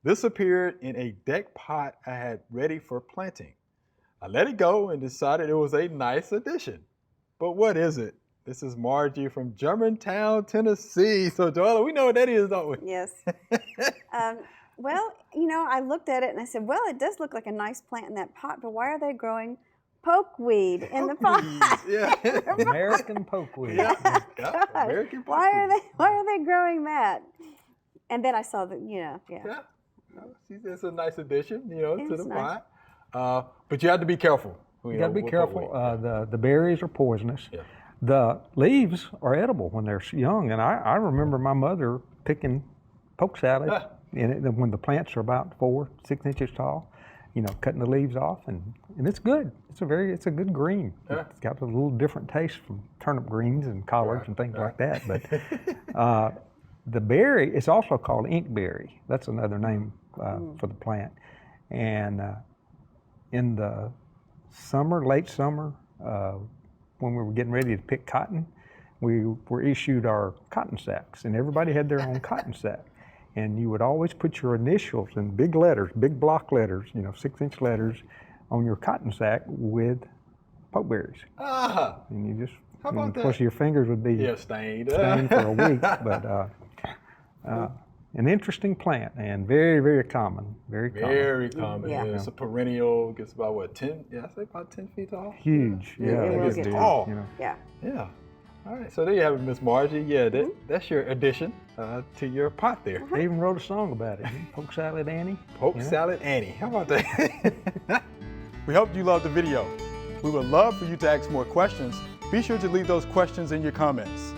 This appeared in a deck pot I had ready for planting. I let it go and decided it was a nice addition. But what is it? This is Margie from Germantown, Tennessee. So Joella, we know what that is, don't we? Yes. Well, I looked at it and I said, well, it does look like a nice plant in that pot, but why are they growing pokeweed in the pot? Yeah. American pokeweed. Yeah. American pokeweed. Why are they growing that? And then I saw that, yeah. Yeah. It's a nice addition, to the nice. pot. But you have to be careful. You got to be careful. The berries are poisonous. Yeah. The leaves are edible when they're young, and I remember my mother picking poke salad in it when the plants are about 4-6 inches tall. Cutting the leaves off, and it's good. It's a good green. Yeah. It's got a little different taste from turnip greens and collards and things like that. But the berry is also called inkberry. That's another name for the plant. And in the summer, late summer, when we were getting ready to pick cotton, we were issued our cotton sacks, and everybody had their own cotton sack. And you would always put your initials in big letters, big block letters, 6-inch letters, on your cotton sack with pokeberries. Ah. And you just, How about of course, that? your fingers would be Stained. stained for a week. But an interesting plant and very, very common. Very common. Very common. Yeah. Yeah. It's a perennial. Gets about what, 10? Yeah, I say about 10 feet tall. Huge. Yeah, it they will get get tall. Yeah. Yeah. All right. So there you have it, Miss Margie. Yeah, that's your addition to your pot there. They even wrote a song about it. Poke Salad Annie. Poke Salad Annie. How about that? We hope you loved the video. We would love for you to ask more questions. Be sure to leave those questions in your comments.